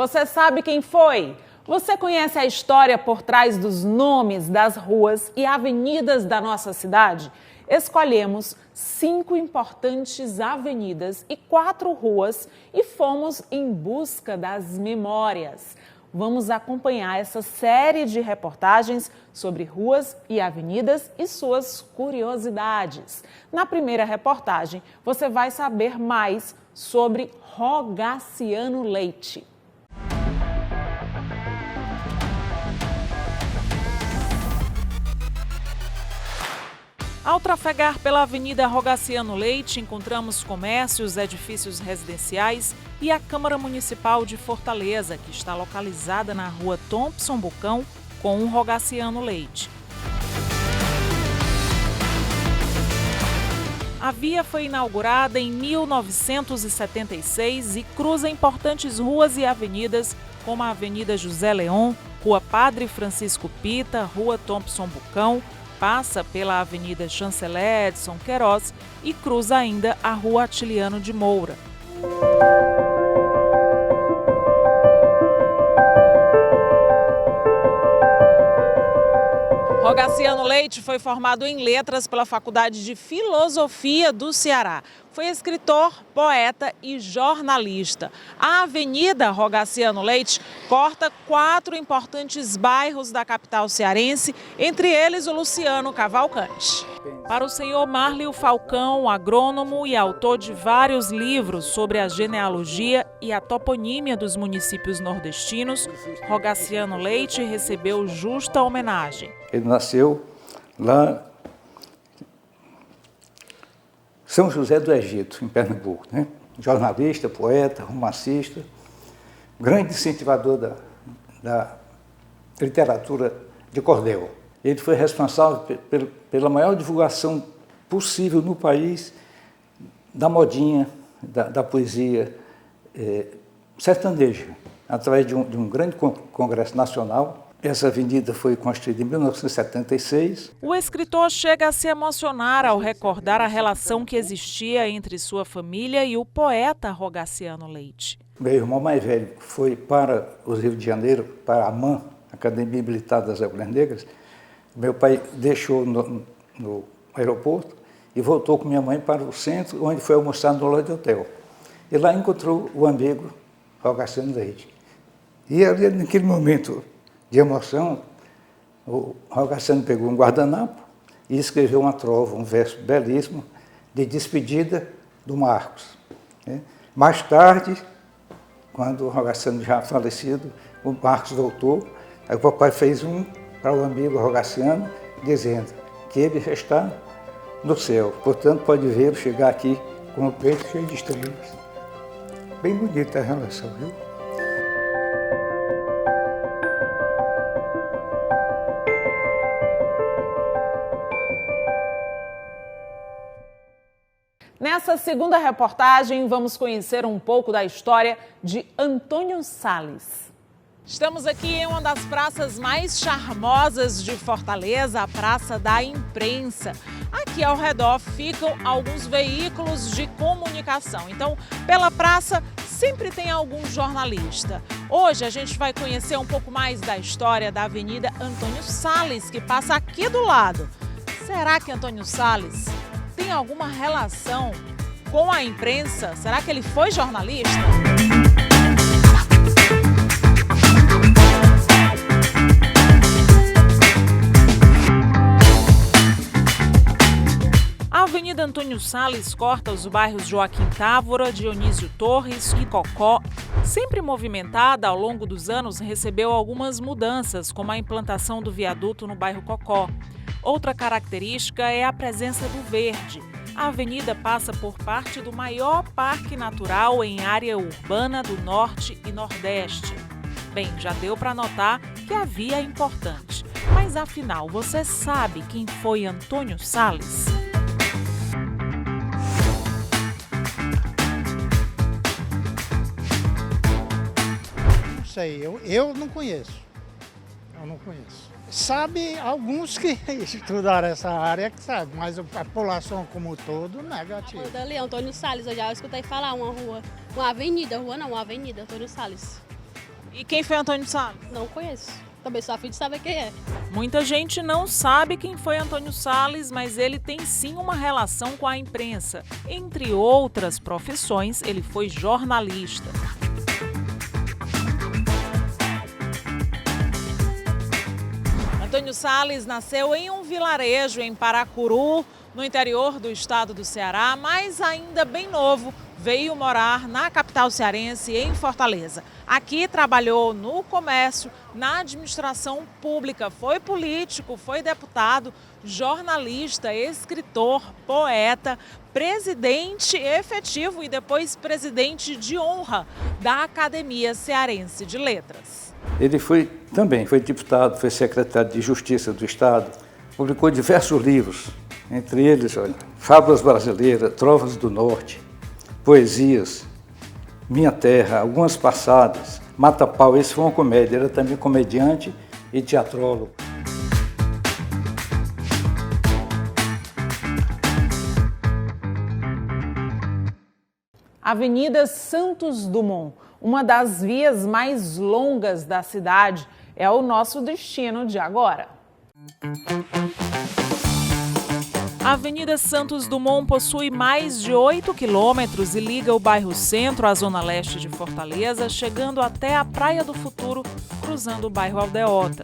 Você sabe quem foi? Você conhece a história por trás dos nomes das ruas e avenidas da nossa cidade? Escolhemos 5 importantes avenidas e 4 ruas e fomos em busca das memórias. Vamos acompanhar essa série de reportagens sobre ruas e avenidas e suas curiosidades. Na primeira reportagem, você vai saber mais sobre Rogaciano Leite. Ao trafegar pela Avenida Rogaciano Leite, encontramos comércios, edifícios residenciais e a Câmara Municipal de Fortaleza, que está localizada na rua Thompson Bucão, com o Rogaciano Leite. A via foi inaugurada em 1976 e cruza importantes ruas e avenidas, como a Avenida José Leon, Rua Padre Francisco Pita, Rua Thompson Bucão, passa pela Avenida Chanceler Edson Queiroz e cruza ainda a Rua Atiliano de Moura. Rogaciano Leite foi formado em letras pela Faculdade de Filosofia do Ceará. Foi escritor, poeta e jornalista. A Avenida Rogaciano Leite corta 4 importantes bairros da capital cearense, entre eles o Luciano Cavalcante. Para o senhor Márlio Falcão, agrônomo e autor de vários livros sobre a genealogia e a toponímia dos municípios nordestinos, Rogaciano Leite recebeu justa homenagem. Ele nasceu lá São José do Egito, em Pernambuco, né? Jornalista, poeta, romancista, grande incentivador da literatura de cordel. Ele foi responsável pela maior divulgação possível no país da modinha, da poesia sertaneja, através de um grande congresso nacional. Essa avenida foi construída em 1976. O escritor chega a se emocionar ao recordar a relação que existia entre sua família e o poeta Rogaciano Leite. Meu irmão mais velho foi para o Rio de Janeiro, para a AMAN, Academia Militar das Mulheres Negras. Meu pai deixou no aeroporto e voltou com minha mãe para o centro, onde foi almoçar no Lodge Hotel. E lá encontrou o amigo Rogaciano Leite. E ali, naquele momento de emoção, o Rogaciano pegou um guardanapo e escreveu uma trova, um verso belíssimo de despedida do Marcos. Mais tarde, quando o Rogaciano já falecido, o Marcos voltou, aí o papai fez um para o amigo Rogaciano, dizendo que ele já está no céu, portanto pode vê-lo chegar aqui com o peito cheio de estrelas. Bem bonita a relação, viu? Nessa segunda reportagem, vamos conhecer um pouco da história de Antônio Salles. Estamos aqui em uma das praças mais charmosas de Fortaleza, a Praça da Imprensa. Aqui ao redor ficam alguns veículos de comunicação. Então, pela praça sempre tem algum jornalista. Hoje a gente vai conhecer um pouco mais da história da Avenida Antônio Salles, que passa aqui do lado. Será que Antônio Salles tem alguma relação com a imprensa? Será que ele foi jornalista? A Avenida Antônio Salles corta os bairros Joaquim Távora, Dionísio Torres e Cocó. Sempre movimentada, ao longo dos anos recebeu algumas mudanças, como a implantação do viaduto no bairro Cocó. Outra característica é a presença do verde. A avenida passa por parte do maior parque natural em área urbana do Norte e Nordeste. Bem, já deu para notar que a via é importante. Mas afinal, você sabe quem foi Antônio Salles? Não sei, eu não conheço. Eu não conheço. Sabe, alguns que estudaram essa área que sabe, mas a população como um todo, negativo. Ali, Antônio Salles, eu já escutei falar uma rua, uma avenida Antônio Salles. E quem foi Antônio Salles? Não conheço. Também só a fim de saber quem é. Muita gente não sabe quem foi Antônio Salles, mas ele tem sim uma relação com a imprensa. Entre outras profissões, ele foi jornalista. Antônio Salles nasceu em um vilarejo em Paracuru, no interior do estado do Ceará, mas ainda bem novo, veio morar na capital cearense, em Fortaleza. Aqui trabalhou no comércio, na administração pública, foi político, foi deputado, jornalista, escritor, poeta, presidente efetivo e depois presidente de honra da Academia Cearense de Letras. Ele foi deputado, foi secretário de Justiça do Estado, publicou diversos livros, entre eles, olha, Fábulas Brasileiras, Trovas do Norte, Poesias, Minha Terra, Algumas Passadas, Mata Pau, esse foi uma comédia, era também comediante e teatrólogo. Avenida Santos Dumont, uma das vias mais longas da cidade, é o nosso destino de agora. A Avenida Santos Dumont possui mais de 8 quilômetros e liga o bairro Centro à zona leste de Fortaleza, chegando até a Praia do Futuro, cruzando o bairro Aldeota.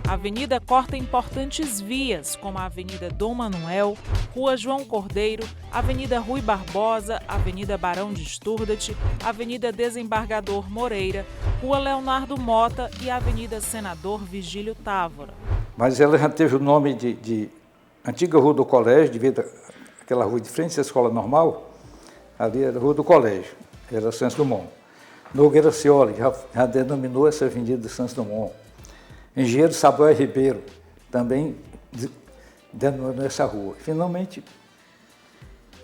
A avenida corta importantes vias, como a Avenida Dom Manuel, Rua João Cordeiro, Avenida Rui Barbosa, Avenida Barão de Sturdate, Avenida Desembargador Moreira, Rua Leonardo Mota e Avenida Senador Vigílio Távora. Mas ela já teve o nome de antiga Rua do Colégio, devido àquela rua de frente à escola normal, ali era a Rua do Colégio, era Santos Dumont. Nogueira Cioli já denominou essa avenida de Santos Dumont. Engenheiro Samuel Ribeiro também denominou essa rua. Finalmente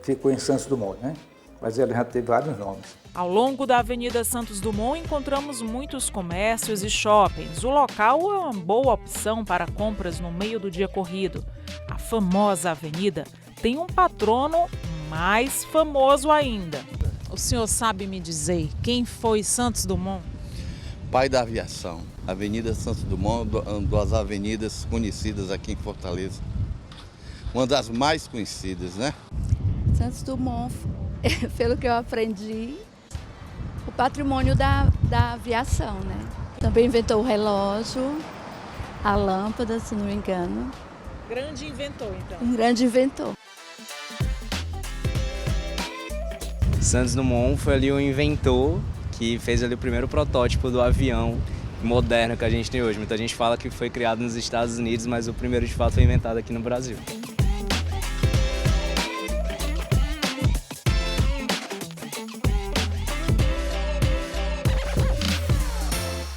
ficou em Santos Dumont, né? Mas ela já teve vários nomes. Ao longo da Avenida Santos Dumont encontramos muitos comércios e shoppings. O local é uma boa opção para compras no meio do dia corrido. A famosa avenida tem um patrono mais famoso ainda. O senhor sabe me dizer quem foi Santos Dumont? Pai da aviação. Avenida Santos Dumont, uma das avenidas conhecidas aqui em Fortaleza. Uma das mais conhecidas, né? Santos Dumont, pelo que eu aprendi, o patrimônio da aviação, né? Também inventou o relógio, a lâmpada, se não me engano. Grande inventor, então. Um grande inventor. Santos Dumont foi ali o inventor que fez ali o primeiro protótipo do avião moderno que a gente tem hoje. Muita gente fala que foi criado nos Estados Unidos, mas o primeiro de fato foi inventado aqui no Brasil.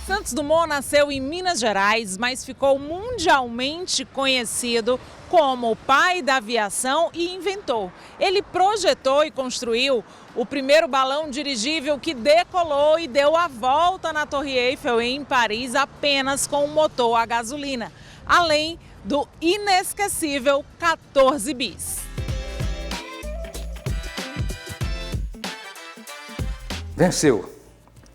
Santos Dumont nasceu em Minas Gerais, mas ficou mundialmente conhecido como o pai da aviação e inventor. Ele projetou e construiu o primeiro balão dirigível que decolou e deu a volta na Torre Eiffel em Paris apenas com um motor a gasolina, além do inesquecível 14 bis. Venceu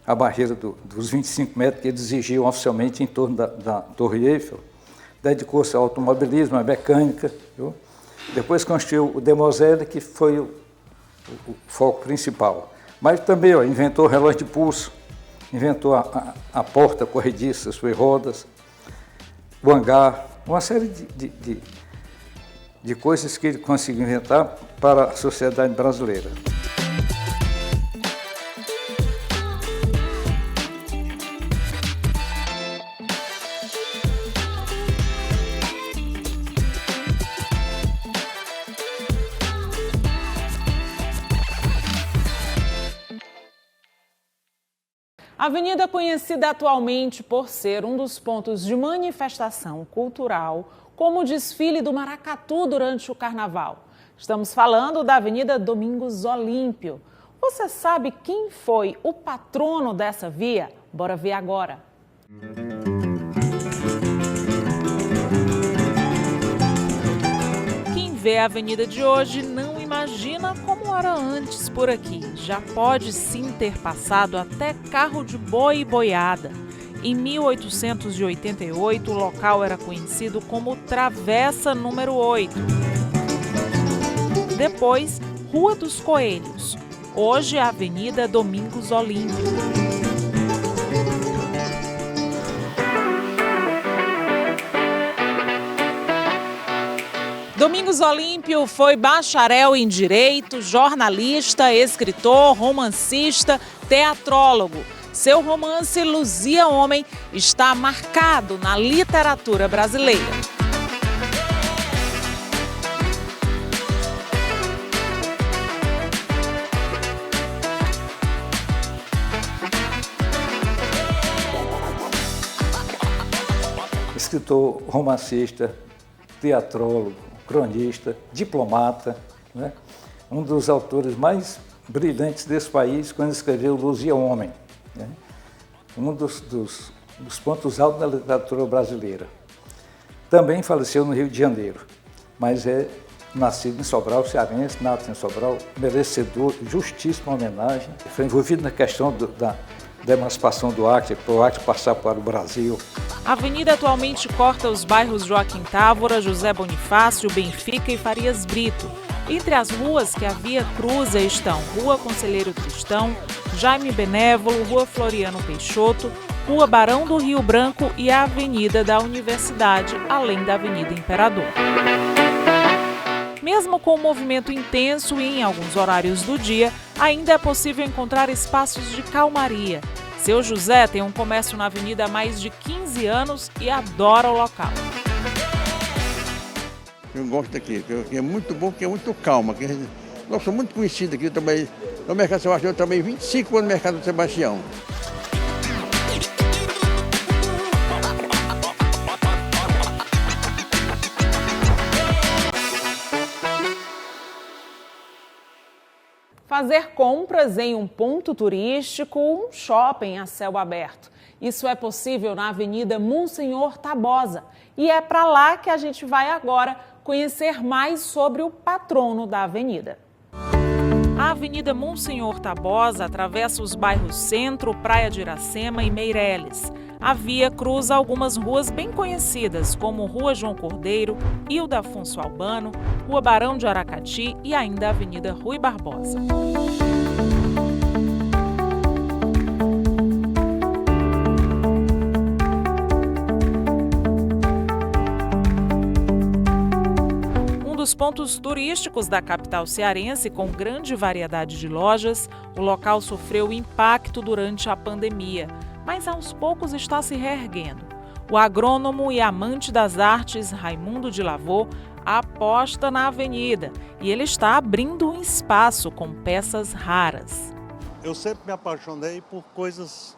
a barreira dos 25 metros que eles exigiam oficialmente em torno da Torre Eiffel. Dedicou-se ao automobilismo, à mecânica. Viu? Depois construiu o Demoiselle, que foi o foco principal. Mas também inventou o relógio de pulso, inventou a porta corrediça, suas rodas, o hangar, uma série de coisas que ele conseguiu inventar para a sociedade brasileira. A avenida é conhecida atualmente por ser um dos pontos de manifestação cultural, como o desfile do maracatu durante o carnaval. Estamos falando da Avenida Domingos Olímpio. Você sabe quem foi o patrono dessa via? Bora ver agora. vê a avenida de hoje não imagina como era antes por aqui. Já pode sim ter passado até carro de boi e boiada. Em 1888, o local era conhecido como Travessa número 8. Depois, Rua dos Coelhos. Hoje, a Avenida Domingos Olímpio. Domingos Olímpio foi bacharel em Direito, jornalista, escritor, romancista, teatrólogo. Seu romance Luzia Homem está marcado na literatura brasileira. Escritor, romancista, teatrólogo, cronista, diplomata, né? Um dos autores mais brilhantes desse país quando escreveu Luzia Homem, né? Um dos pontos altos da literatura brasileira. Também faleceu no Rio de Janeiro, mas é nascido em Sobral, cearense, nato em Sobral, merecedor, justíssima homenagem. Foi envolvido na questão da emancipação do Acre, para o Acre passar para o Brasil. A avenida atualmente corta os bairros Joaquim Távora, José Bonifácio, Benfica e Farias Brito. Entre as ruas que a via cruza estão Rua Conselheiro Tristão, Jaime Benévolo, Rua Floriano Peixoto, Rua Barão do Rio Branco e a Avenida da Universidade, além da Avenida Imperador. Mesmo com o movimento intenso e em alguns horários do dia, ainda é possível encontrar espaços de calmaria. Seu José tem um comércio na avenida há mais de 15 anos e adora o local. Eu gosto daqui, que é muito bom, que é muito calma. Nós somos muito conhecidos aqui, eu trabalhei no Mercado Sebastião, eu trabalhei 25 anos no Mercado Sebastião. Fazer compras em um ponto turístico ou um shopping a céu aberto. Isso é possível na Avenida Monsenhor Tabosa. E é para lá que a gente vai agora conhecer mais sobre o patrono da avenida. A Avenida Monsenhor Tabosa atravessa os bairros Centro, Praia de Iracema e Meireles. A via cruza algumas ruas bem conhecidas, como Rua João Cordeiro, Hilda Afonso Albano, Rua Barão de Aracati e ainda a Avenida Rui Barbosa. Dos pontos turísticos da capital cearense, com grande variedade de lojas, o local sofreu impacto durante a pandemia, mas aos poucos está se reerguendo. O agrônomo e amante das artes, Raimundo de Lavô, aposta na avenida e ele está abrindo um espaço com peças raras. Eu sempre me apaixonei por coisas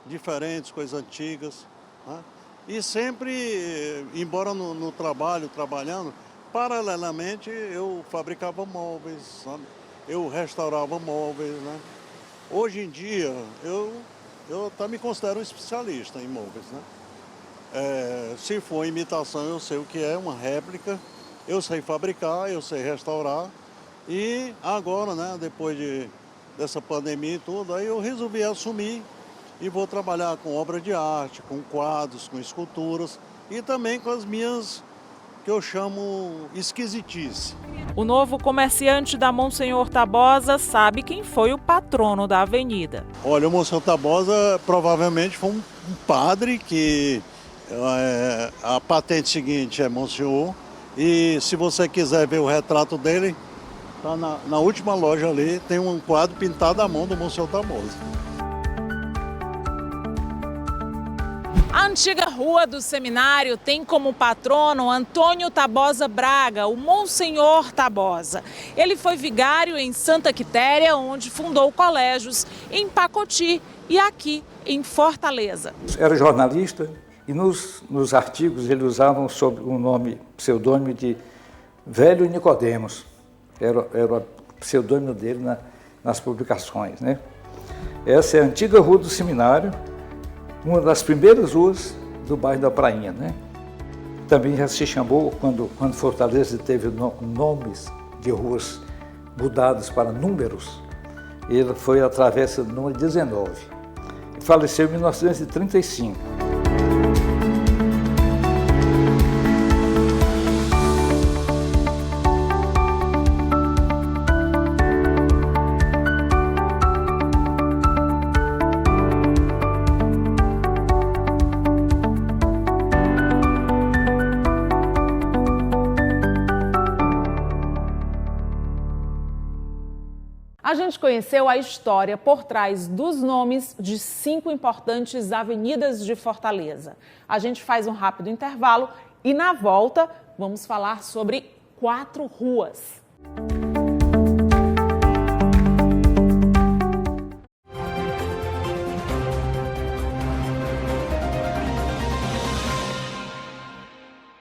diferentes, coisas antigas, né? E sempre, embora no trabalhando, paralelamente, eu fabricava móveis, sabe? Eu restaurava móveis, né? Hoje em dia, eu até me considero um especialista em móveis, né? Se for imitação, eu sei o que é uma réplica, eu sei fabricar, eu sei restaurar. E agora, né, depois dessa pandemia e tudo, aí eu resolvi assumir e vou trabalhar com obra de arte, com quadros, com esculturas e também com as minhas, que eu chamo esquisitice. O novo comerciante da Monsenhor Tabosa sabe quem foi o patrono da avenida. Olha, o Monsenhor Tabosa provavelmente foi um padre que a patente seguinte é Monsenhor. E se você quiser ver o retrato dele, tá na última loja ali, tem um quadro pintado à mão do Monsenhor Tabosa. A antiga Rua do Seminário tem como patrono Antônio Tabosa Braga, o Monsenhor Tabosa. Ele foi vigário em Santa Quitéria, onde fundou colégios em Pacoti e aqui em Fortaleza. Era jornalista e nos artigos ele usava sob o nome, pseudônimo de Velho Nicodemos. Era o pseudônimo dele nas publicações, né? Essa é a antiga Rua do Seminário, uma das primeiras ruas do bairro da Prainha, né? também já se chamou, quando Fortaleza teve nomes de ruas mudados para números, ele foi a travessa número 19. Faleceu em 1935. A gente conheceu a história por trás dos nomes de 5 importantes avenidas de Fortaleza. A gente faz um rápido intervalo e, na volta, vamos falar sobre 4 ruas.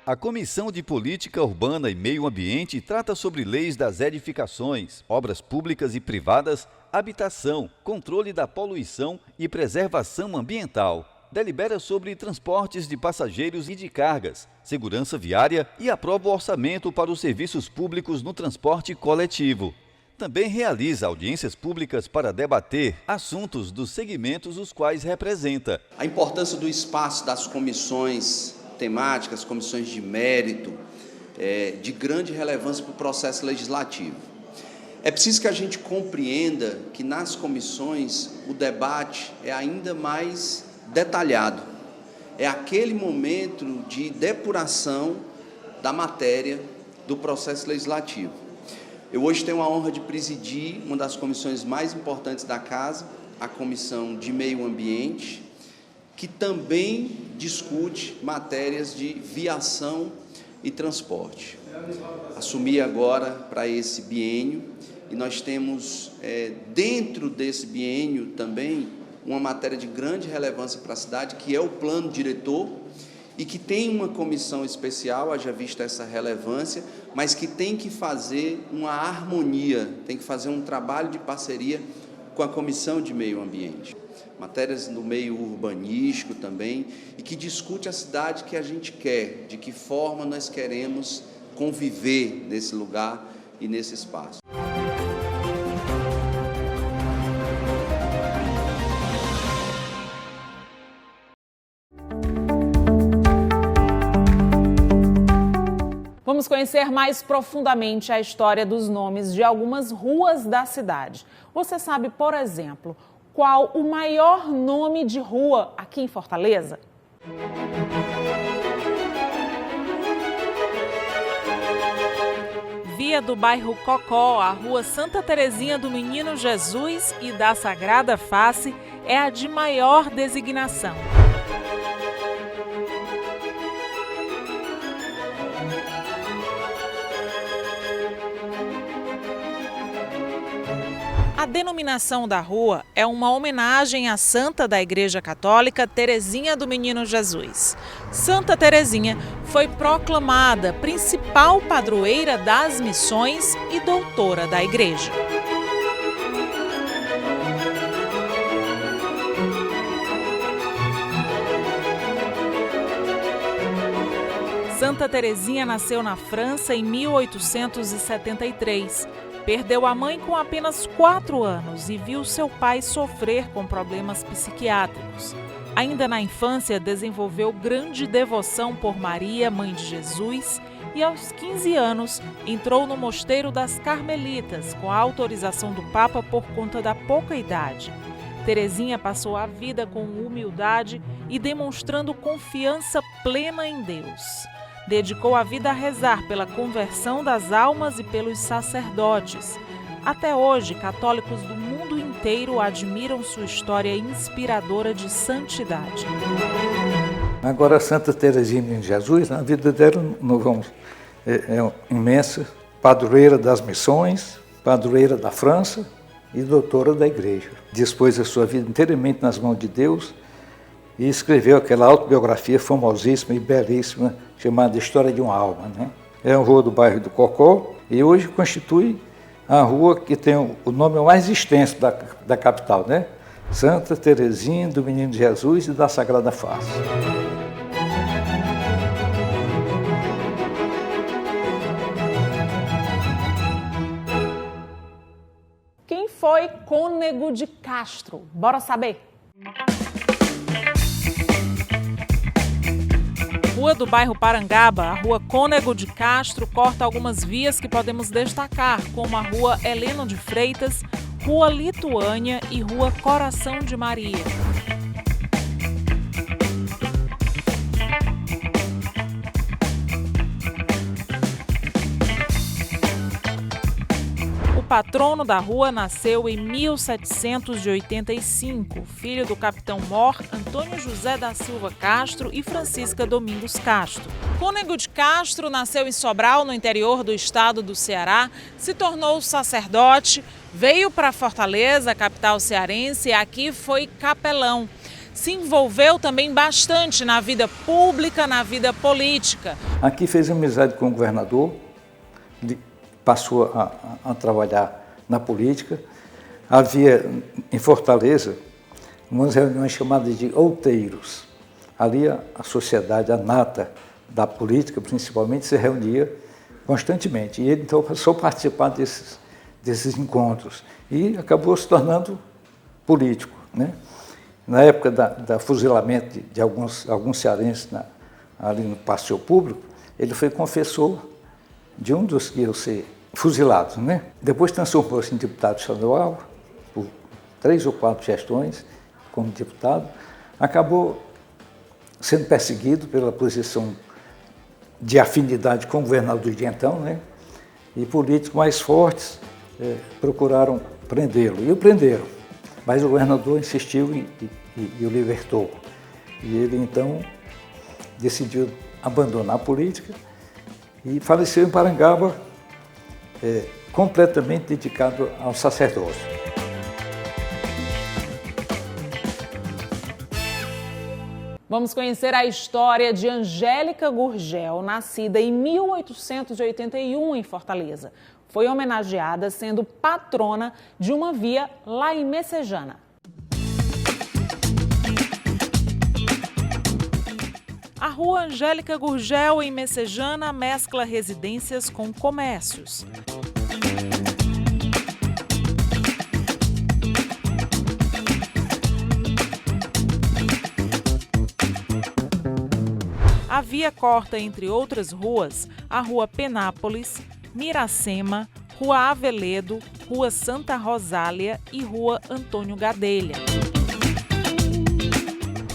A Comissão de Política Urbana e Meio Ambiente trata sobre leis das edificações, obras públicas e privadas, habitação, controle da poluição e preservação ambiental. Delibera sobre transportes de passageiros e de cargas, segurança viária e aprova o orçamento para os serviços públicos no transporte coletivo. Também realiza audiências públicas para debater assuntos dos segmentos os quais representa. A importância do espaço das comissões temáticas, comissões de mérito, de grande relevância para o processo legislativo. É preciso que a gente compreenda que nas comissões o debate é ainda mais detalhado. É aquele momento de depuração da matéria do processo legislativo. Eu hoje tenho a honra de presidir uma das comissões mais importantes da Casa, a Comissão de Meio Ambiente, que também discute matérias de viação e transporte. Assumi agora para esse biênio e nós temos dentro desse biênio também uma matéria de grande relevância para a cidade, que é o plano diretor, e que tem uma comissão especial, haja vista essa relevância, mas que tem que fazer uma harmonia, tem que fazer um trabalho de parceria com a Comissão de Meio Ambiente. Matérias no meio urbanístico também, e que discute a cidade que a gente quer, de que forma nós queremos conviver nesse lugar e nesse espaço. Vamos conhecer mais profundamente a história dos nomes de algumas ruas da cidade. Você sabe, por exemplo, qual o maior nome de rua aqui em Fortaleza? Via do bairro Cocó, a rua Santa Terezinha do Menino Jesus e da Sagrada Face é a de maior designação. A denominação da rua é uma homenagem à santa da Igreja Católica Terezinha do Menino Jesus. Santa Terezinha foi proclamada principal padroeira das missões e doutora da Igreja. Santa Terezinha nasceu na França em 1873. Perdeu a mãe com apenas 4 anos e viu seu pai sofrer com problemas psiquiátricos. Ainda na infância, desenvolveu grande devoção por Maria, mãe de Jesus, e aos 15 anos entrou no Mosteiro das Carmelitas, com a autorização do Papa por conta da pouca idade. Terezinha passou a vida com humildade e demonstrando confiança plena em Deus. Dedicou a vida a rezar pela conversão das almas e pelos sacerdotes. Até hoje, católicos do mundo inteiro admiram sua história inspiradora de santidade. Agora, Santa Terezinha de Jesus, a vida dela é imensa, padroeira das missões, padroeira da França e doutora da Igreja. Dispôs a sua vida inteiramente nas mãos de Deus e escreveu aquela autobiografia famosíssima e belíssima, chamada História de uma Alma, né? É uma rua do bairro do Cocó e hoje constitui a rua que tem o nome mais extenso da capital, né? Santa Terezinha do Menino Jesus e da Sagrada Face. Cônego de Castro. Bora saber! Rua do bairro Parangaba, a Rua Cônego de Castro, corta algumas vias que podemos destacar, como a Rua Heleno de Freitas, Rua Lituânia e Rua Coração de Maria. O patrono da rua nasceu em 1785, filho do capitão-mor Antônio José da Silva Castro e Francisca Domingos Castro. Cônego de Castro nasceu em Sobral, no interior do estado do Ceará, se tornou sacerdote, veio para Fortaleza, capital cearense, e aqui foi capelão. Se envolveu também bastante na vida pública, na vida política. Aqui fez amizade com o governador, passou a trabalhar na política. Havia em Fortaleza umas reuniões chamadas de outeiros. Ali a sociedade, a nata da política, principalmente, se reunia constantemente. E ele então passou a participar desses encontros e acabou se tornando político, né? Na época da fuzilamento de alguns cearenses ali no passeio público, ele foi confessor de um dos que iam ser fuzilados, né? Depois transformou-se em deputado estadual, por 3 ou 4 gestões como deputado. Acabou sendo perseguido pela posição de afinidade com o governador de então, né? E políticos mais fortes procuraram prendê-lo. E o prenderam, mas o governador insistiu e o libertou. E ele, então, decidiu abandonar a política e faleceu em Parangaba, completamente dedicado ao sacerdócio. Vamos conhecer a história de Angélica Gurgel, nascida em 1881 em Fortaleza. Foi homenageada sendo patrona de uma via lá em Messejana. A Rua Angélica Gurgel, em Messejana, mescla residências com comércios. A via corta, entre outras ruas, a Rua Penápolis, Miracema, Rua Aveledo, Rua Santa Rosália e Rua Antônio Gadelha.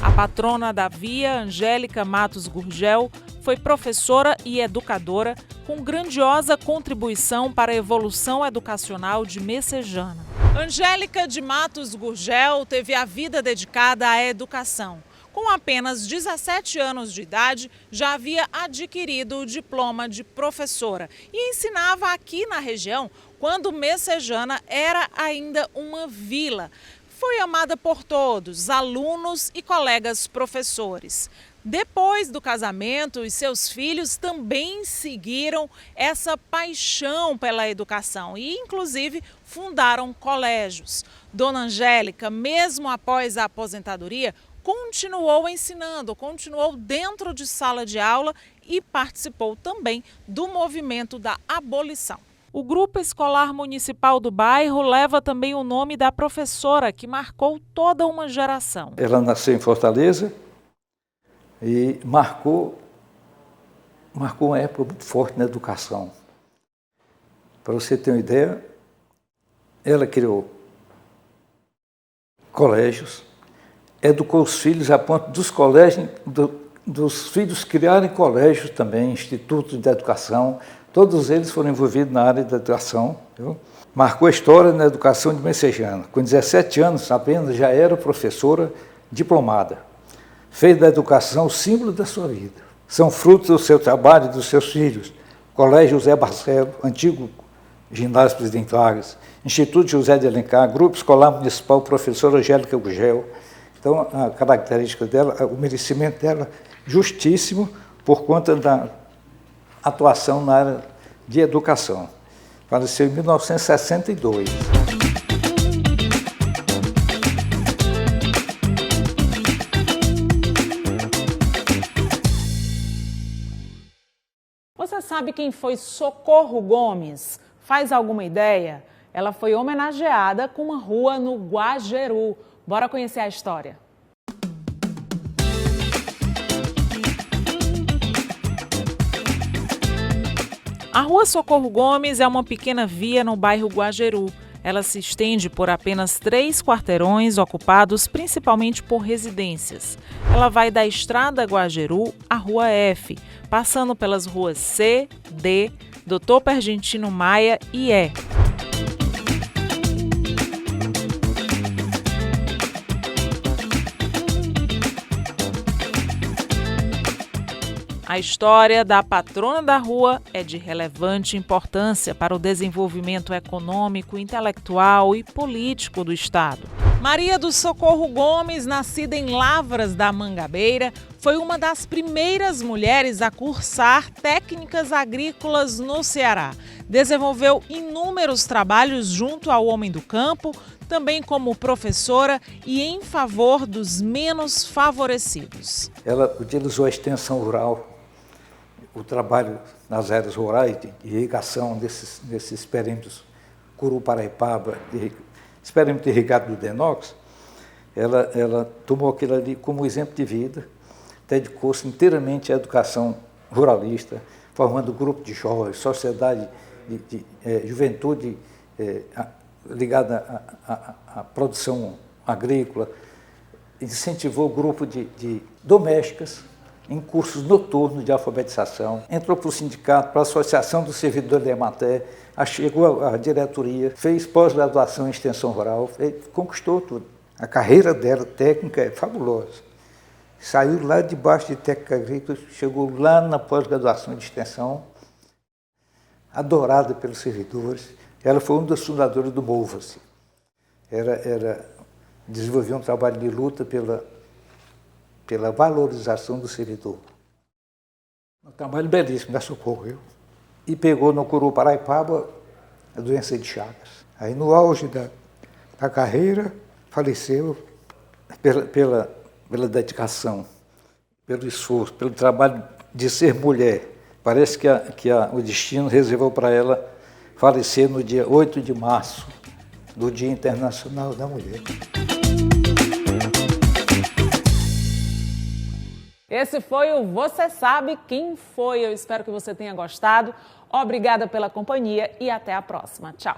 A patrona da via, Angélica Matos Gurgel, foi professora e educadora com grandiosa contribuição para a evolução educacional de Messejana. Angélica de Matos Gurgel teve a vida dedicada à educação. Com apenas 17 anos de idade, já havia adquirido o diploma de professora e ensinava aqui na região, quando Messejana era ainda uma vila. Foi amada por todos, alunos e colegas professores. Depois do casamento, os seus filhos também seguiram essa paixão pela educação e, inclusive, fundaram colégios. Dona Angélica, mesmo após a aposentadoria, continuou ensinando, continuou dentro de sala de aula e participou também do movimento da abolição. O Grupo Escolar Municipal do bairro leva também o nome da professora que marcou toda uma geração. Ela nasceu em Fortaleza e marcou uma época muito forte na educação. Para você ter uma ideia, ela criou colégios, educou os filhos a ponto dos colégios, dos filhos criarem colégios também, institutos de educação. Todos eles foram envolvidos na área da educação. Viu? Marcou a história na educação de Messejana. Com 17 anos apenas já era professora diplomada. Fez da educação o símbolo da sua vida. São frutos do seu trabalho e dos seus filhos. Colégio José Barcelo, antigo ginásio Presidente Vargas, Instituto José de Alencar, Grupo Escolar Municipal Professora Angélica Gurgel. Então, a característica dela, o merecimento dela, justíssimo por conta da atuação na área de educação. Faleceu em 1962. Você sabe quem foi Socorro Gomes? Faz alguma ideia? ela foi homenageada com uma rua no Guajeru. Bora conhecer a história. A Rua Socorro Gomes é uma pequena via no bairro Guajeru. Ela se estende por apenas 3 quarteirões ocupados principalmente por residências. Ela vai da Estrada Guajeru à Rua F, passando pelas ruas C, D, Dr. Pergentino Maia e E. A história da patrona da rua é de relevante importância para o desenvolvimento econômico, intelectual e político do Estado. Maria do Socorro Gomes, nascida em Lavras da Mangabeira, foi uma das primeiras mulheres a cursar técnicas agrícolas no Ceará. Desenvolveu inúmeros trabalhos junto ao homem do campo, também como professora e em favor dos menos favorecidos. Ela utilizou a extensão rural, o trabalho nas áreas rurais de irrigação desses perímetros Curuparaipaba, esse perímetro irrigado do Denox. Ela tomou aquilo ali como exemplo de vida, dedicou-se inteiramente à educação ruralista, formando grupo de jovens, sociedade de juventude ligada à produção agrícola, incentivou o grupo de domésticas em cursos noturnos de alfabetização, entrou para o sindicato, para a Associação dos Servidores da Emater, chegou à diretoria, fez pós-graduação em extensão rural, conquistou tudo. A carreira dela técnica é fabulosa. Saiu lá debaixo de técnica agrícola, chegou lá na pós-graduação de extensão, adorada pelos servidores. Ela foi uma das fundadoras do Mova-se. Desenvolveu um trabalho de luta pela valorização do servidor. Um trabalho belíssimo da Socorro, viu? E pegou no Curuparaipaba a doença de Chagas. Aí, no auge da carreira, faleceu pela dedicação, pelo esforço, pelo trabalho de ser mulher. Parece que o destino reservou para ela falecer no dia 8 de março, do Dia Internacional da Mulher. Esse foi o Você Sabe Quem Foi. Eu espero que você tenha gostado. Obrigada pela companhia e até a próxima. Tchau.